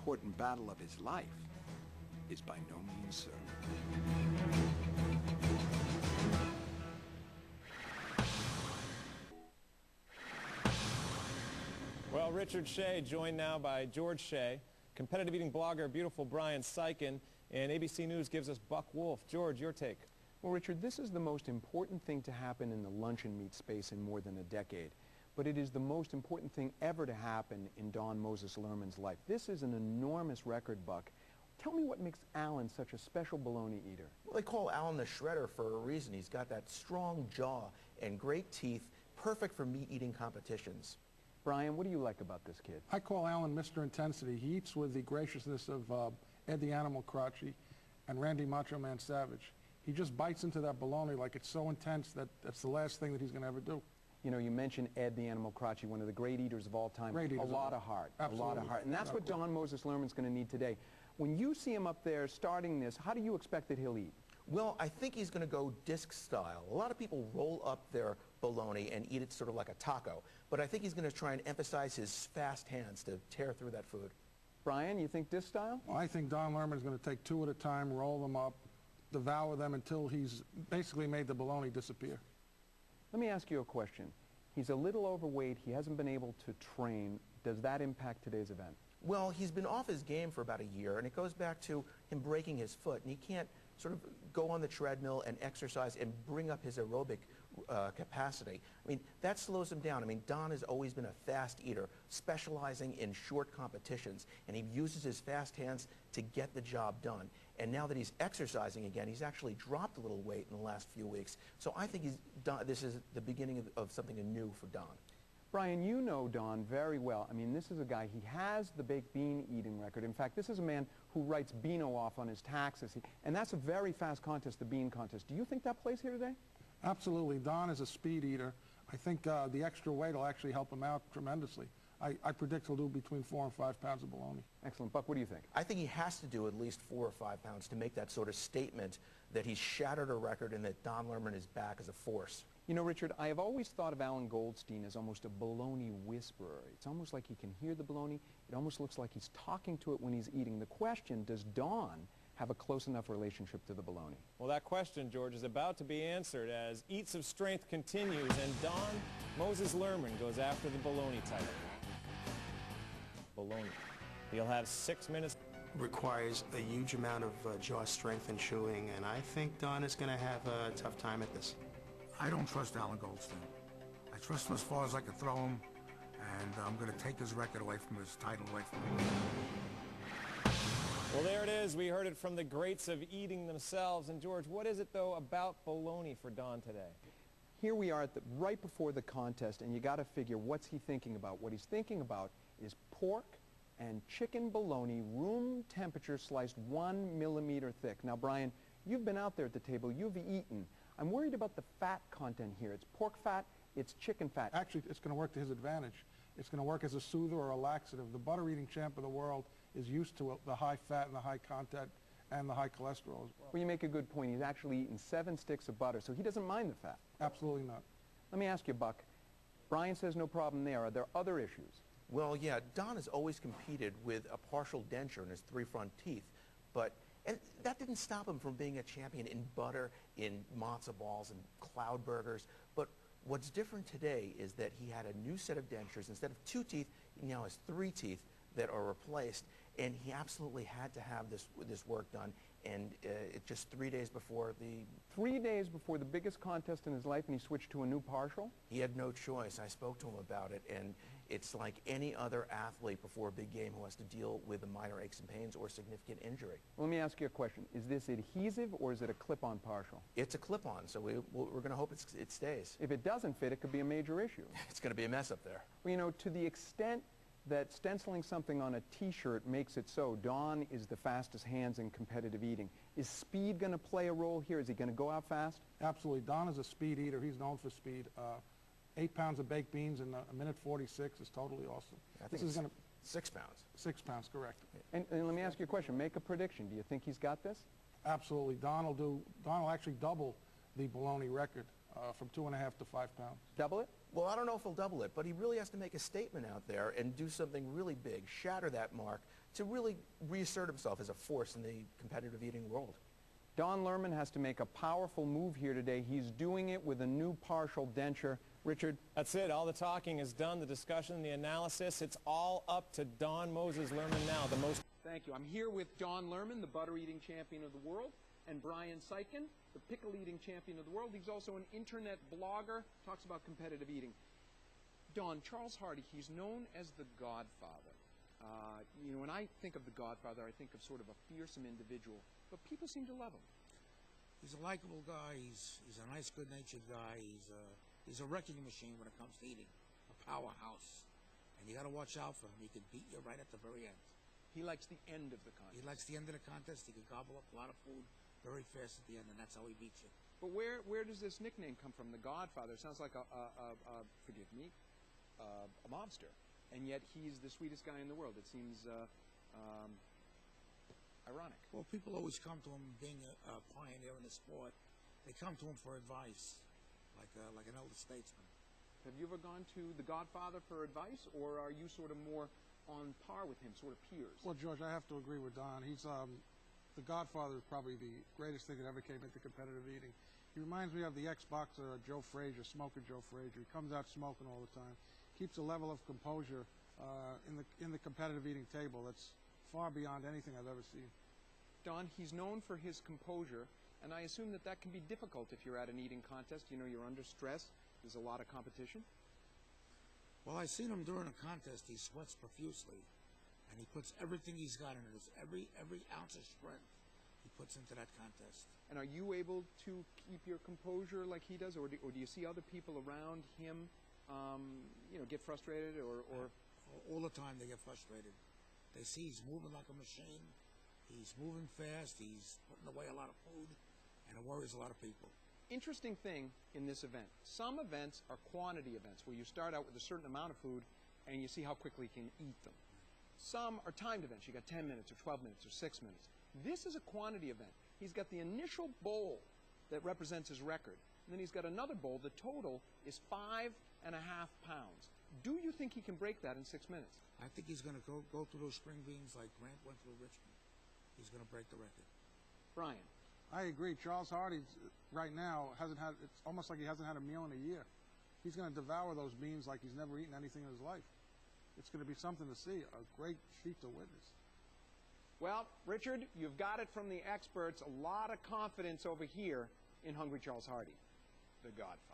important battle of his life is by no means certain. Well, Richard Shea, joined now by George Shea, competitive eating blogger, Beautifulbrian Psychin, and ABC News gives us Buck Wolf. George, your take. Well, Richard, this is the most important thing to happen in the luncheon meat space in more than a decade. But it is the most important thing ever to happen in Don Moses Lerman's life. This is an enormous record, Buck. Tell me what makes Alan such a special bologna eater. Well, they call Alan the Shredder for a reason. He's got that strong jaw and great teeth, perfect for meat-eating competitions. Brian, what do you like about this kid? I call Alan Mr. Intensity. He eats with the graciousness of Ed the Animal Crotchy and Randy Macho Man Savage. He just bites into that bologna like it's so intense that that's the last thing that he's going to ever do. You know, you mentioned Ed the Animal Crotchy, one of the great eaters of all time. Great eaters. A lot of heart. Absolutely. A lot of heart. And that's what Don Moses Lerman's going to need today. When you see him up there starting this, how do you expect that he'll eat? Well, I think he's going to go disc style. A lot of people roll up their bologna and eat it sort of like a taco. But I think he's going to try and emphasize his fast hands to tear through that food. Brian, you think disc style? Well, I think Don Lerman is going to take two at a time, roll them up, devour them until he's basically made the bologna disappear. Let me ask you a question. He's a little overweight. He hasn't been able to train. Does that impact today's event? Well, he's been off his game for about a year, and it goes back to him breaking his foot, and he can't sort of go on the treadmill and exercise and bring up his aerobic capacity. I mean, that slows him down. I mean, Don has always been a fast eater, specializing in short competitions, and he uses his fast hands to get the job done. And now that he's exercising again, he's actually dropped a little weight in the last few weeks. So I think this is the beginning of something new for Don. Brian, you know Don very well. I mean, this is a guy, he has the baked bean eating record. In fact, this is a man who writes Beano off on his taxes. And that's a very fast contest, the bean contest. Do you think that plays here today? Absolutely. Don is a speed eater. I think the extra weight will actually help him out tremendously. I predict he'll do between 4 and 5 pounds of bologna. Excellent. Buck, what do you think? I think he has to do at least 4 or 5 pounds to make that sort of statement that he's shattered a record and that Don Lerman is back as a force. You know, Richard, I have always thought of Alan Goldstein as almost a bologna whisperer. It's almost like he can hear the bologna. It almost looks like he's talking to it when he's eating. The question, does Don have a close enough relationship to the bologna? Well, that question, George, is about to be answered as Eats of Strength continues, and Don Moses Lerman goes after the bologna title. Bologna. He'll have 6 minutes. Requires a huge amount of jaw strength and chewing, and I think Don is going to have a tough time at this. I don't trust Alan Goldstein. I trust him as far as I can throw him, and I'm going to take his record away from his title away from him. Well, there it is. We heard it from the greats of eating themselves. And, George, what is it, though, about bologna for Don today? Here we are right before the contest, and you got to figure, what's he thinking about? What he's thinking about is pork and chicken bologna, room temperature, sliced 1 millimeter thick. Now, Brian, you've been out there at the table. You've eaten. I'm worried about the fat content here. It's pork fat, it's chicken fat. Actually, it's going to work to his advantage. It's going to work as a soother or a laxative. The butter-eating champ of the world is used to the high fat and the high content and the high cholesterol as well. Well, you make a good point. He's actually eaten 7 sticks of butter, so he doesn't mind the fat. Absolutely not. Let me ask you, Buck. Brian says no problem there. Are there other issues? Well, yeah, Don has always competed with a partial denture in his 3 front teeth, and that didn't stop him from being a champion in butter, in matzo balls, and cloud burgers. But what's different today is that he had a new set of dentures. Instead of 2 teeth, he now has 3 teeth that are replaced, and he absolutely had to have this work done. And it just 3 days before the... 3 days before the biggest contest in his life, and he switched to a new partial? He had no choice. I spoke to him about it, and it's like any other athlete before a big game who has to deal with the minor aches and pains or significant injury. Well, let me ask you a question. Is this adhesive or is it a clip-on partial? It's a clip-on, so we're going to hope it stays. If it doesn't fit, it could be a major issue. It's going to be a mess up there. Well, you know, to the extent that stenciling something on a T-shirt makes it so, Don is the fastest hands in competitive eating. Is speed going to play a role here? Is he going to go out fast? Absolutely. Don is a speed eater. He's known for speed. 8 pounds of baked beans in a minute 46 is totally awesome. I think this is going to 6 pounds. 6 pounds, correct. And let me ask you a question. Make a prediction. Do you think he's got this? Absolutely. Don will actually double the bologna record. from 2.5 to 5 pounds. Double it? Well, I don't know if he'll double it, but he really has to make a statement out there and do something really big, shatter that mark, to really reassert himself as a force in the competitive eating world. Don Lerman has to make a powerful move here today. He's doing it with a new partial denture. Richard? That's it. All the talking is done, the discussion, the analysis. It's all up to Don Moses Lerman now, the most... Thank you. I'm here with Don Lerman, the butter-eating champion of the world, and Brian Syken, the pickle-eating champion of the world. He's also an internet blogger, talks about competitive eating. Don, Charles Hardy, he's known as the Godfather. You know, when I think of the Godfather, I think of sort of a fearsome individual, but people seem to love him. He's a likable guy. He's a nice, good-natured guy. He's a wrecking machine when it comes to eating, a powerhouse. And you got to watch out for him. He can beat you right at the very end. He likes the end of the contest. He likes the end of the contest. He can gobble up a lot of food very fast at the end, and that's how he beats you. But where does this nickname come from, the Godfather? It sounds like forgive me, a mobster. And yet he's the sweetest guy in the world. It seems ironic. Well, people always come to him being a pioneer in the sport. They come to him for advice, like an elder statesman. Have you ever gone to the Godfather for advice, or are you sort of more on par with him, sort of peers? Well, George, I have to agree with Don. He's the Godfather is probably the greatest thing that ever came into competitive eating. He reminds me of the ex-boxer Joe Frazier, Smoker Joe Frazier. He comes out smoking all the time, keeps a level of composure in the competitive eating table that's far beyond anything I've ever seen. Don, he's known for his composure, and I assume that that can be difficult if you're at an eating contest. You know, you're under stress. There's a lot of competition. Well, I seen him during a contest. He sweats profusely, and he puts everything he's got in it. Every ounce of strength he puts into that contest. And are you able to keep your composure like he does, or do you see other people around him, you know, get frustrated or? All the time they get frustrated. They see he's moving like a machine. He's moving fast. He's putting away a lot of food, and it worries a lot of people. Interesting thing in this event. Some events are quantity events where you start out with a certain amount of food and you see how quickly you can eat them. Some are timed events. You got 10 minutes or 12 minutes or 6 minutes. This is a quantity event. He's got the initial bowl that represents his record. And then he's got another bowl. The total is 5.5 pounds. Do you think he can break that in 6 minutes? I think he's going to go through those string beans like Grant went through Richmond. He's going to break the record. Brian. I agree. Charles Hardy, right now, it's almost like he hasn't had a meal in a year. He's going to devour those beans like he's never eaten anything in his life. It's going to be something to see, a great feat to witness. Well, Richard, you've got it from the experts. A lot of confidence over here in Hungry Charles Hardy, the Godfather.